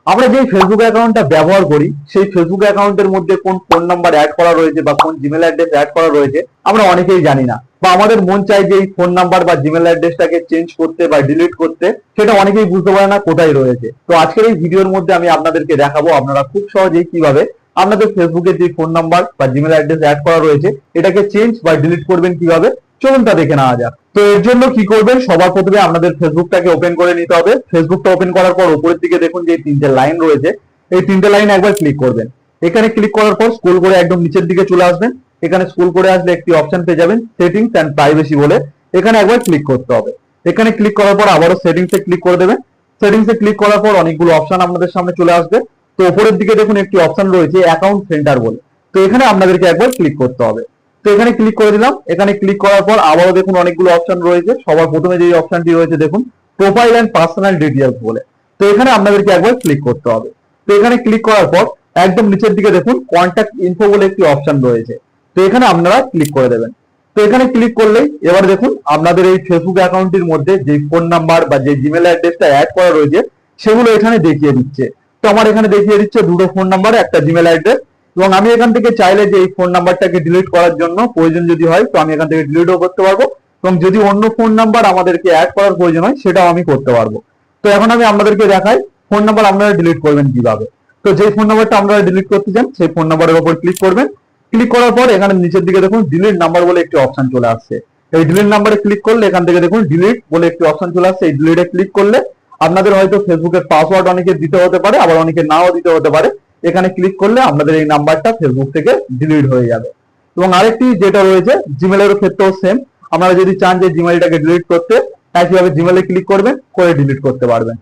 আমরা যে ফেসবুক অ্যাকাউন্টটা ব্যবহার করি সেই ফেসবুক অ্যাকাউন্টের মধ্যে কোন ফোন নাম্বার অ্যাড করা রয়েছে বা কোন জিমেল অ্যাড্রেস অ্যাড করা রয়েছে আমরা অনেকেই জানি না, বা আমাদের মন চাই যে এই ফোন নাম্বার বা জিমেল অ্যাড্রেসটাকে চেঞ্জ করতে বা ডিলিট করতে, সেটা অনেকেই বুঝতে পারে না কোথায় রয়েছে। তো আজকের এই ভিডিওর মধ্যে আমি আপনাদেরকে দেখাবো আপনারা খুব সহজেই কিভাবে আপনাদের ফেসবুকের যে ফোন নাম্বার বা জিমেল অ্যাড্রেস অ্যাড করা রয়েছে এটাকে চেঞ্জ বা ডিলিট করবেন কিভাবে। চলুন তা দেখে নেওয়া যাক। তো এর জন্য কি করবেন, সবার প্রথমে আপনাদের ফেসবুকটাকে ওপেন করে নিতে হবে। ফেসবুকটা ওপেন করার পর উপরের দিকে দেখুন যে তিনটে লাইন রয়েছে, এই তিনটে লাইন একবার ক্লিক করবেন। এখানে ক্লিক করার পর স্ক্রল করে একদম নিচের দিকে চলে আসবেন। এখানে স্ক্রল করে আসলে একটি অপশন পেয়ে যাবেন সেটিংস এন্ড প্রাইভেসি বলে, এখানে একবার ক্লিক করতে হবে। এখানে ক্লিক করার পর আবারও সেটিংসে ক্লিক করে দেবেন। সেটিংসে ক্লিক করার পর অনেকগুলো অপশন আপনাদের সামনে চলে আসবে। তো উপরের দিকে দেখুন একটি অপশন রয়েছে অ্যাকাউন্ট সেন্টার বলে, তো এখানে আপনাদেরকে একবার ক্লিক করতে হবে। তো এখানে ক্লিক করে দিলাম। এখানে ক্লিক করার পর আবারও দেখুন অনেকগুলো অপশন রয়েছে। সবার প্রথমে যে অপশনটি রয়েছে দেখুন প্রোফাইল এন্ড পার্সোনাল ডিটেইলস বলে, তো এখানে আপনাদেরকে একবার ক্লিক করতে হবে। তো এখানে ক্লিক করার পর একদম নিচের দিকে দেখুন কন্ট্যাক্ট ইনফো বলে একটি অপশন রয়েছে, তো এখানে আপনারা ক্লিক করে দেবেন। তো এখানে ক্লিক করলেই এবার দেখুন আপনাদের এই ফেসবুক অ্যাকাউন্টের মধ্যে যে ফোন নাম্বার বা যে জিমেল অ্যাড্রেসটা অ্যাড করা রয়েছে সেগুলো এখানে দেখিয়ে দিচ্ছে। তো আমার এখানে দেখিয়ে দিচ্ছে দুটো ফোন নাম্বার একটা জিমেল অ্যাড্রেস, এবং আমি এখান থেকে চাইলে যে এই ফোন নাম্বারটাকে ডিলিট করার জন্য প্রয়োজন যদি হয় তো আমি এখান থেকে ডিলিটও করতে পারবো, এবং যদি অন্য ফোন নাম্বার আমাদেরকে অ্যাড করার প্রয়োজন হয় সেটাও আমি করতে পারবো। তো এখন আমি আপনাদেরকে দেখাই ফোন নাম্বার আপনারা ডিলিট করবেন কিভাবে। তো যে ফোন নাম্বারটা আপনারা ডিলিট করতে চান সেই ফোন নাম্বারের উপর ক্লিক করবেন। ক্লিক করার পর এখানে নিচের দিকে দেখুন ডিলিট নাম্বার বলে একটি অপশন চলে আসছে। এই ডিলিট নাম্বারে ক্লিক করলে এখান থেকে দেখুন ডিলিট বলে একটি অপশন চলে আসছে। এই ডিলিটে ক্লিক করলে আপনাদের হয়তো ফেসবুকের পাসওয়ার্ড অনেকে দিতে হতে পারে, আবার অনেকে নাও দিতে হতে পারে। এখানে ক্লিক করলে আপনাদের এই নাম্বারটা ফেসবুক থেকে ডিলিট হয়ে যাবে। এবং আরেকটি যেটা রয়েছে জিমেলের ক্ষেত্রেও সেম, আপনারা যদি চান যে জিমেলটাকে ডিলিট করতে একইভাবে জিমেলে ক্লিক করবেন, করে ডিলিট করতে পারবেন।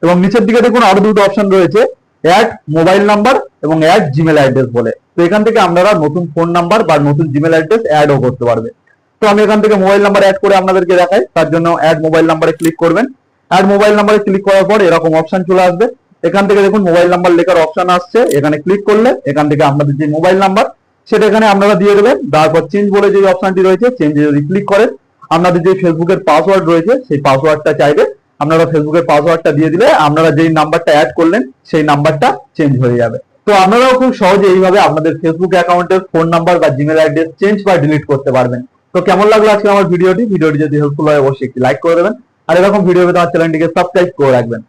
এবং নিচের দিকে দেখুন আরো দুটো অপশন রয়েছে অ্যাড মোবাইল নাম্বার এবং অ্যাড জিমেল অ্যাড্রেস বলে, তো এখান থেকে আপনারা নতুন ফোন নাম্বার বা নতুন জিমেল অ্যাড্রেস অ্যাডও করতে পারবেন। তো আমি এখান থেকে মোবাইল নাম্বার অ্যাড করে আপনাদেরকে দেখাই, তার জন্য অ্যাড মোবাইল নাম্বারে ক্লিক করবেন। অ্যাড মোবাইল নাম্বারে ক্লিক করার পর এরকম অপশন চলে আসবে। এখান থেকে দেখুন মোবাইল নাম্বার লেখার অপশন আসছে, এখানে ক্লিক করলে এখান থেকে আপনাদের যে মোবাইল নাম্বার সেটা এখানে আপনারা দিয়ে দেবেন। তারপর চেঞ্জ বলে যে অপশনটি রয়েছে চেঞ্জে যদি ক্লিক করেন আপনাদের যে ফেসবুকের পাসওয়ার্ড রয়েছে সেই পাসওয়ার্ডটা চাইবে আপনারা ফেসবুকের পাসওয়ার্ডটা দিয়ে দিলে আপনারা যেই নাম্বারটা অ্যাড করলেন সেই নাম্বারটা চেঞ্জ হয়ে যাবে। তো আপনারাও খুব সহজে এইভাবে আপনাদের ফেসবুক অ্যাকাউন্টের ফোন নাম্বার বা জিমেল অ্যাড্রেস চেঞ্জ বা ডিলিট করতে পারবেন। তো কেমন লাগলো আজকে আমার ভিডিওটি যদি হেল্পফুল হয় অবশ্যই একটি লাইক করে দেবেন, আর এরকম ভিডিও পেতে আমার চ্যানেলটিকে সাবস্ক্রাইব করে রাখবেন।